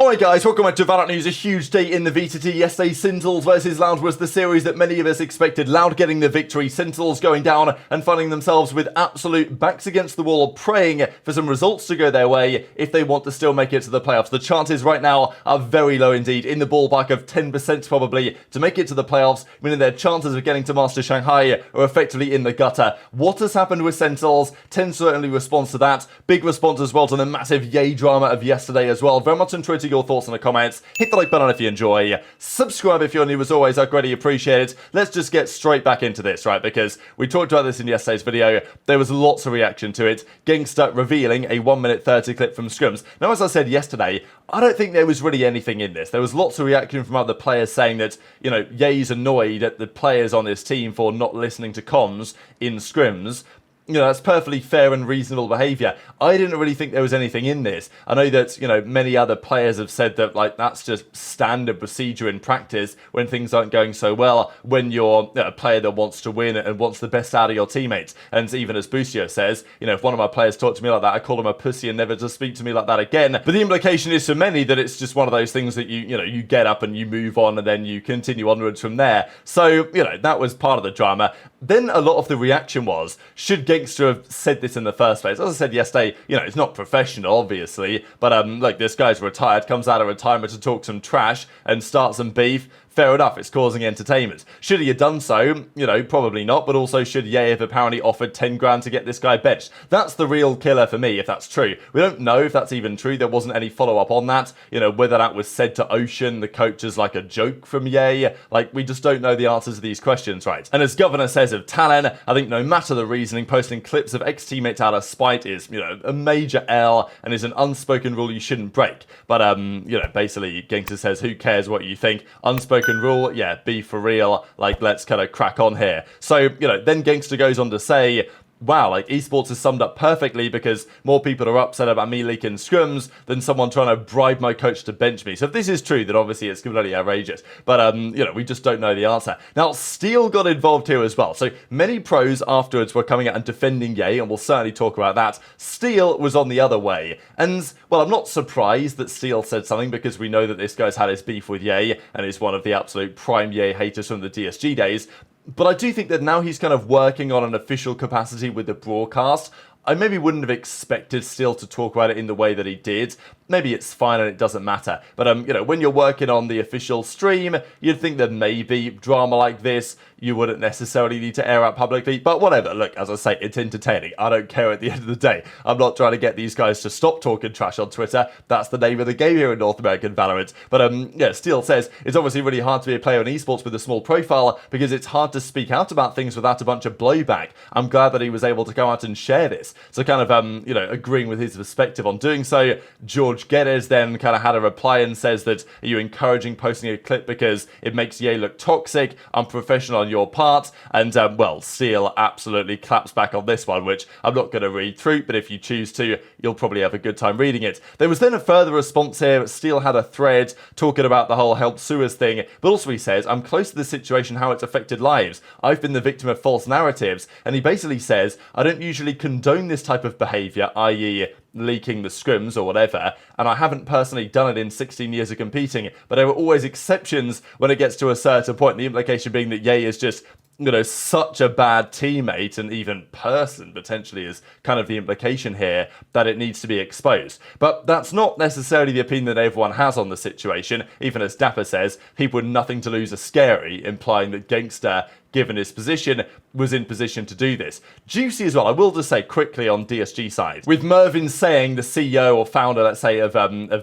Alright guys, welcome back to VALORANT News. A huge day in the VCT yesterday. Sentinels versus Loud was the series that many of us expected. Loud getting the victory, Sentinels going down and finding themselves with absolute backs against the wall, praying for some results to go their way if they want to still make it to the playoffs. The chances right now are very low indeed, in the ballpark of 10% probably to make it to the playoffs, meaning their chances of getting to Master Shanghai are effectively in the gutter. What has happened with Sentinels? TenZ certainly responds to that. Big response as well to the massive yay drama of yesterday as well. Very much enjoyed your thoughts in the comments. Hit the like button if you enjoy. Subscribe if you're new as always. I'd greatly appreciate it. Let's just get straight back into this, right? Because we talked about this in yesterday's video. There was lots of reaction to it. Gangster revealing a 1:30 clip from scrims. Now, as I said yesterday, I don't think there was really anything in this. There was lots of reaction from other players saying that, you know, Ye's annoyed at the players on his team for not listening to comms in scrims. You know, that's perfectly fair and reasonable behaviour. I didn't really think there was anything in this. I know that, you know, many other players have said that, like, that's just standard procedure in practice when things aren't going so well, when you're a player that wants to win and wants the best out of your teammates. And even as Busio says, you know, if one of my players talked to me like that, I call him a pussy and never to speak to me like that again. But the implication is for many that it's just one of those things that you get up and you move on and then you continue onwards from there. So, you know, that was part of the drama. Then a lot of the reaction was, should Gangster have said this in the first place? As I said yesterday, you know, it's not professional, obviously, but like, this guy's retired, comes out of retirement to talk some trash and start some beef. Fair enough, it's causing entertainment. Should he have done so? You know, probably not, but also should Ye have apparently offered 10 grand to get this guy benched? That's the real killer for me, if that's true. We don't know if that's even true. There wasn't any follow-up on that. You know, whether that was said to Ocean, the coach, as like a joke from Ye. Like, we just don't know the answers to these questions, right? And as Governor says of Talon, I think no matter the reasoning, posting clips of ex-teammates out of spite is, you know, a major L and is an unspoken rule you shouldn't break. But, you know, basically, Gangster says, who cares what you think? Unspoken rule, yeah, be for real, like, let's kind of crack on here. So, you know, then Gangster goes on to say, wow, like, esports is summed up perfectly because more people are upset about me leaking scrims than someone trying to bribe my coach to bench me. So if this is true, then obviously it's completely outrageous. But, you know, we just don't know the answer. Now, Steel got involved here as well. So many pros afterwards were coming out and defending Ye, and we'll certainly talk about that. Steel was on the other way. And, well, I'm not surprised that Steel said something because we know that this guy's had his beef with Ye and is one of the absolute prime Ye haters from the DSG days. But I do think that now he's kind of working on an official capacity with the broadcast. I maybe wouldn't have expected Steel to talk about it in the way that he did. Maybe it's fine and it doesn't matter. But, you know, when you're working on the official stream, you'd think that maybe drama like this, you wouldn't necessarily need to air out publicly. But whatever, look, as I say, it's entertaining. I don't care at the end of the day. I'm not trying to get these guys to stop talking trash on Twitter. That's the name of the game here in North American Valorant. But, yeah, Steel says it's obviously really hard to be a player in esports with a small profile because it's hard to speak out about things without a bunch of blowback. I'm glad that he was able to go out and share this. So kind of, you know, agreeing with his perspective on doing so. George Geddes then kind of had a reply and says that, are you encouraging posting a clip because it makes Ye look toxic, unprofessional on your part? And, well, Steel absolutely claps back on this one, which I'm not going to read through, but if you choose to, you'll probably have a good time reading it. There was then a further response here. Steel had a thread talking about the whole help Suez thing, but also he says, I'm close to the situation, how it's affected lives. I've been the victim of false narratives. And he basically says, I don't usually condone this type of behaviour, i.e. leaking the scrims or whatever, and I haven't personally done it in 16 years of competing, but there are always exceptions when it gets to a certain point, the implication being that Ye is just, you know, such a bad teammate and even person, potentially, is kind of the implication here, that it needs to be exposed. But that's not necessarily the opinion that everyone has on the situation. Even as Dapper says, people with nothing to lose are scary, implying that Gangster, given his position, was in position to do this. Juicy as well, I will just say quickly on DSG side, with Mervyn saying, the CEO or founder, let's say, of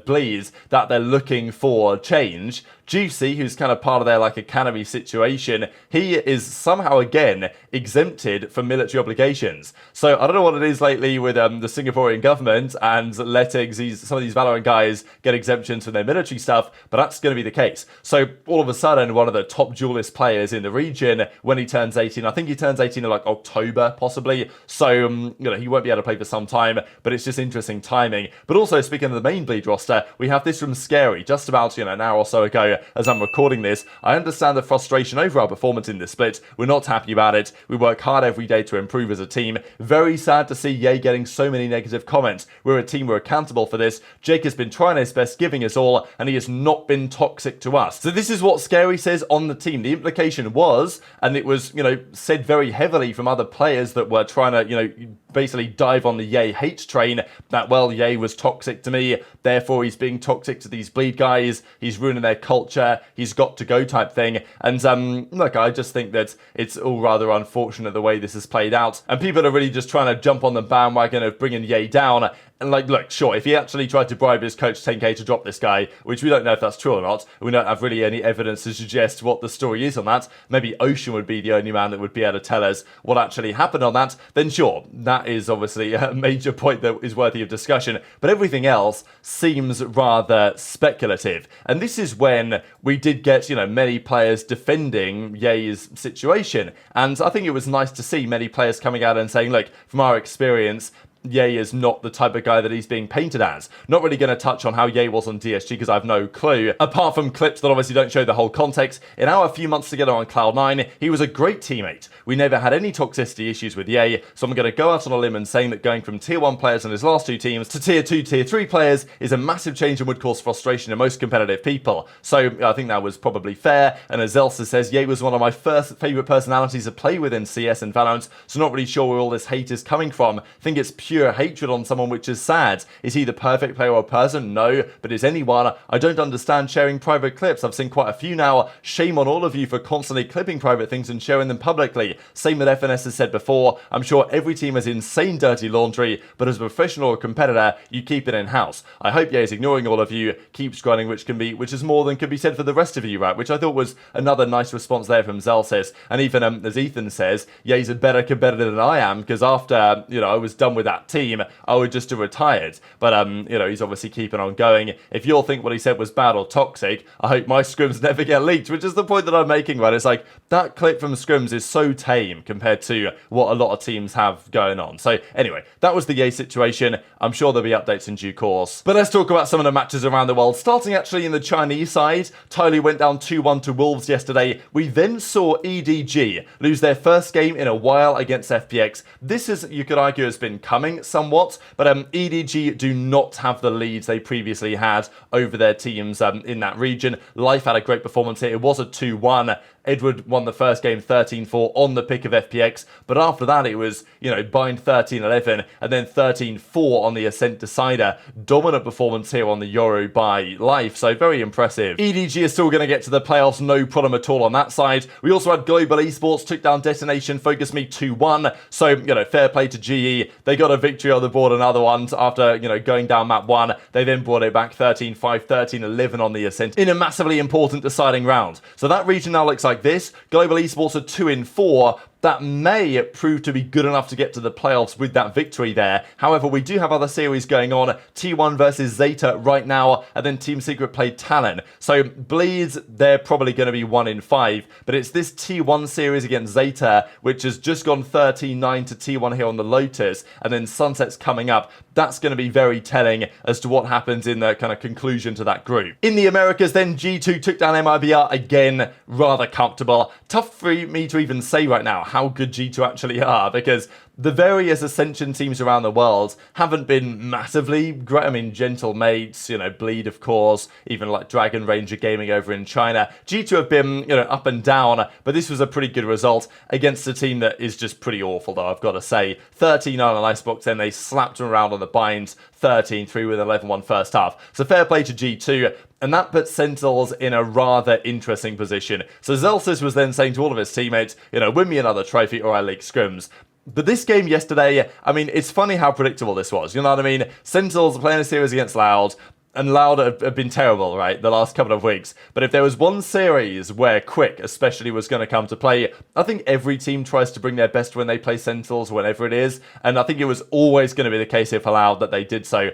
Bleeze, that they're looking for change, Juicy, who's kind of part of their like academy situation, he is somehow again exempted from military obligations. So I don't know what it is lately with the Singaporean government and letting some of these Valorant guys get exemptions from their military stuff, but that's going to be the case. So all of a sudden, one of the top duelist players in the region, when he turns 18, I think he turns 18 in like October possibly, so you know, he won't be able to play for some time, but it's just interesting timing. But also, speaking of the main Bleed roster, we have this from Scary just about, you know, an hour or so ago. as I'm recording this. I understand the frustration over our performance in this split. We're not happy about it. We work hard every day to improve as a team. Very sad to see Ye getting so many negative comments. We're a team, we're accountable for this. Jake has been trying his best, giving us all, and he has not been toxic to us. So this is what Scary says on the team. The implication was, and it was, said very heavily from other players that were trying to, basically dive on the Ye hate train, that, well, Ye was toxic to me, therefore he's being toxic to these bleed guys, he's ruining their culture, he's got to go type thing. And look, I just think that it's all rather unfortunate the way this has played out, and people are really just trying to jump on the bandwagon of bringing Ye down. And look, sure, if he actually tried to bribe his coach 10k to drop this guy, which we don't know if that's true or not, we don't have really any evidence to suggest what the story is on that, maybe Ocean would be the only man that would be able to tell us what actually happened on that, then sure, that is obviously a major point that is worthy of discussion, but everything else seems rather speculative. And this is when we did get, many players defending Ye's situation, and I think it was nice to see many players coming out and saying, look, from our experience, Ye is not the type of guy that he's being painted as. Not really going to touch on how Ye was on DSG because I have no clue, apart from clips that obviously don't show the whole context. In our few months together on Cloud9, he was a great teammate. We never had any toxicity issues with Ye, so I'm going to go out on a limb and saying that going from tier 1 players in his last two teams to tier 2, tier 3 players is a massive change and would cause frustration in most competitive people. So I think that was probably fair, and as Elsa says, Ye was one of my first favourite personalities to play with in CS and Valorant, so not really sure where all this hate is coming from. I think it's pure hatred on someone, which is sad. Is he the perfect player or person? No, but is anyone? I don't understand sharing private clips. I've seen quite a few now. Shame on all of you for constantly clipping private things and sharing them publicly. Same with FNS has said before. I'm sure every team has insane dirty laundry, but as a professional or competitor, you keep it in-house. I hope Ye is ignoring all of you, keeps grinding, which is more than could be said for the rest of you, right? Which I thought was another nice response there from Zelsis. And even as Ethan says, Ye's a better competitor than I am, because after, I was done with that team, I would just have retired. But, he's obviously keeping on going. If you all think what he said was bad or toxic, I hope my scrims never get leaked, which is the point that I'm making, right? It's like, that clip from scrims is so tame compared to what a lot of teams have going on. So anyway, that was the Ye situation. I'm sure there'll be updates in due course. But let's talk about some of the matches around the world. Starting actually in the Chinese side, Tylee went down 2-1 to Wolves yesterday. We then saw EDG lose their first game in a while against FPX. This is, you could argue, has been coming somewhat, but EDG do not have the leads they previously had over their teams in that region. Life had a great performance here. It was a 2-1. Edward won the first game 13-4 on the pick of FPX, but after that it was, Bind 13-11 and then 13-4 on the Ascent Decider. Dominant performance here on the Yoru by Life, so very impressive. EDG is still going to get to the playoffs, no problem at all on that side. We also had Global Esports, took down Detonation, Focus Me 2-1, so, fair play to GE. They got a victory on the board, another one, after, going down map 1. They then brought it back 13-5, 13-11 on the Ascent in a massively important deciding round. So that region now looks like this. Global Esports are 2-4. That may prove to be good enough to get to the playoffs with that victory there. However, we do have other series going on. T1 versus Zeta right now, and then Team Secret played Talon. So Bleeds, they're probably going to be 1-5, but it's this T1 series against Zeta, which has just gone 13-9 to T1 here on the Lotus, and then Sunset's coming up. That's going to be very telling as to what happens in the kind of conclusion to that group. In the Americas, then G2 took down MIBR again, rather comfortable. Tough for me to even say right now how good G2 actually are, because the various Ascension teams around the world haven't been massively great. I mean, Gentle Mates, Bleed, of course, even like Dragon Ranger Gaming over in China. G2 have been, up and down, but this was a pretty good result against a team that is just pretty awful, though, I've got to say. 13-9 on Icebox, then they slapped them around on the binds, 13-3 with 11-1 first half. So fair play to G2. And that puts Sentinels in a rather interesting position. So Zelsis was then saying to all of his teammates, win me another trophy or I leak scrims. But this game yesterday, I mean, it's funny how predictable this was. You know what I mean? Sentinels are playing a series against Loud, and Loud have been terrible, right, the last couple of weeks. But if there was one series where Quick especially was going to come to play, I think every team tries to bring their best when they play Sentinels, whenever it is. And I think it was always going to be the case here for Loud that they did so.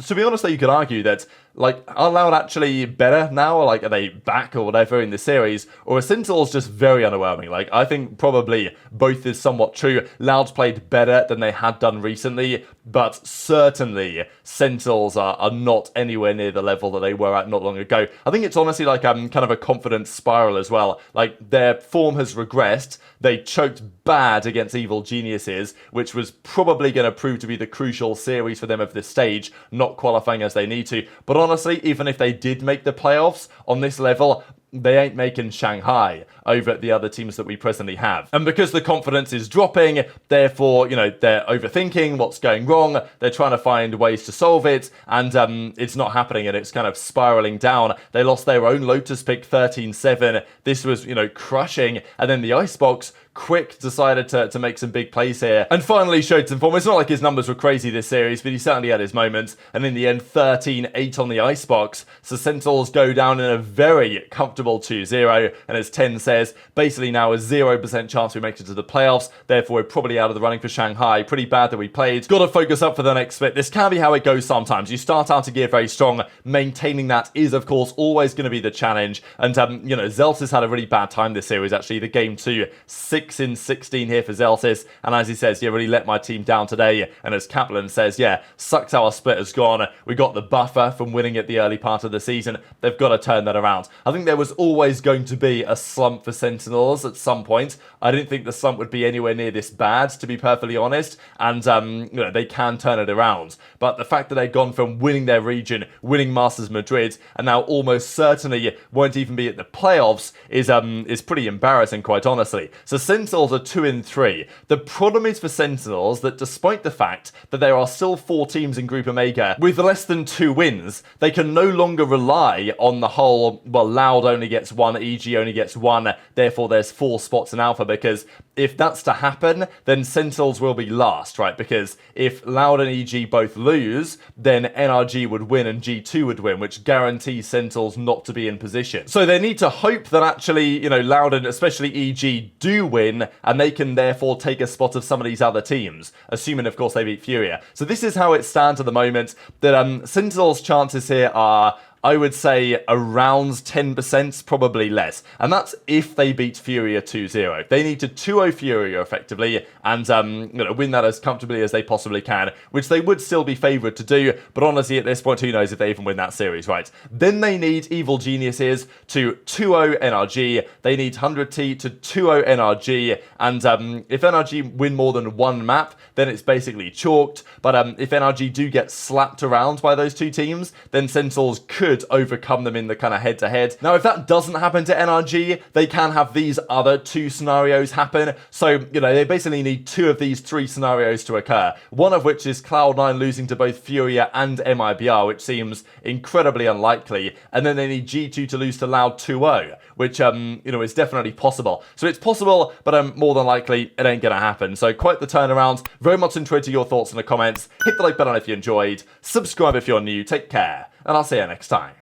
To be honest, though, you could argue that Like, are Loud actually better now? Or, like, are they back or whatever in the series? Or are Sentinels just very underwhelming? Like, I think probably both is somewhat true. Loud's played better than they had done recently, but certainly Sentinels are not anywhere near the level that they were at not long ago. I think it's honestly like kind of a confidence spiral as well. Like, their form has regressed. They choked bad against Evil Geniuses, which was probably going to prove to be the crucial series for them of this stage, not qualifying as they need to. But honestly, even if they did make the playoffs on this level, they ain't making Shanghai over the other teams that we presently have. And because the confidence is dropping, therefore, you know, they're overthinking what's going wrong, they're trying to find ways to solve it, and it's not happening, and it's kind of spiraling down. They lost their own Lotus pick 13-7. This was, you know, crushing. And then the Icebox Quick decided to make some big plays here and finally showed some form. It's not like his numbers were crazy this series, but he certainly had his moments. And in the end, 13-8 on the Icebox. So Sentinels go down in a very comfortable 2-0. And as TenZ says, basically now a 0% chance we make it to the playoffs. Therefore, we're probably out of the running for Shanghai. Pretty bad that we played. Got to focus up for the next split. This can be how it goes sometimes. You start out a gear very strong. Maintaining that is, of course, always going to be the challenge. And, you know, Zeltis had a really bad time this series, actually. The game 2, 6-16 here for Zeltis, and as he says, yeah, really let my team down today. And as Kaplan says, yeah, sucks our split has gone. We got the buffer from winning at the early part of the season. They've got to turn that around. I think there was always going to be a slump for Sentinels at some point. I didn't think the slump would be anywhere near this bad, to be perfectly honest, and you know, they can turn it around. But the fact that they've gone from winning their region, winning Masters Madrid, and now almost certainly won't even be at the playoffs is pretty embarrassing, quite honestly. So Sentinels are 2-3. The problem is for Sentinels that despite the fact that there are still 4 teams in Group Omega with less than 2 wins, they can no longer rely on the whole, well, Loud only gets 1, EG only gets 1, therefore there's 4 spots in Alpha, because if that's to happen, then Sentinels will be last, right? Because if Loud and EG both lose, then NRG would win and G2 would win, which guarantees Sentinels not to be in position. So they need to hope that actually, you know, Loud and especially EG do win, and they can therefore take a spot of some of these other teams, assuming, of course, they beat Furia. So this is how it stands at the moment, that Sentinels' chances here are, I would say, around 10%, probably less. And that's if they beat Furia 2-0. They need to 2-0 Furia effectively and you know, win that as comfortably as they possibly can, which they would still be favoured to do. But honestly, at this point, who knows if they even win that series, right? Then they need Evil Geniuses to 2-0 NRG. They need 100T to 2-0 NRG. And if NRG win more than 1 map, then it's basically chalked. But if NRG do get slapped around by those 2 teams, then Sentinels could overcome them in the kind of head-to-head. Now, if that doesn't happen to NRG, they can have these other 2 scenarios happen. So, you know, they basically need 2 of these 3 scenarios to occur. One of which is Cloud9 losing to both Furia and MIBR, which seems incredibly unlikely. And then they need G2 to lose to Loud 2-0, which, you know, is definitely possible. So it's possible, but more than likely, it ain't gonna happen. So quite the turnaround. Very much interested in your thoughts in the comments. Hit the like button if you enjoyed. Subscribe if you're new. Take care. And I'll see you next time.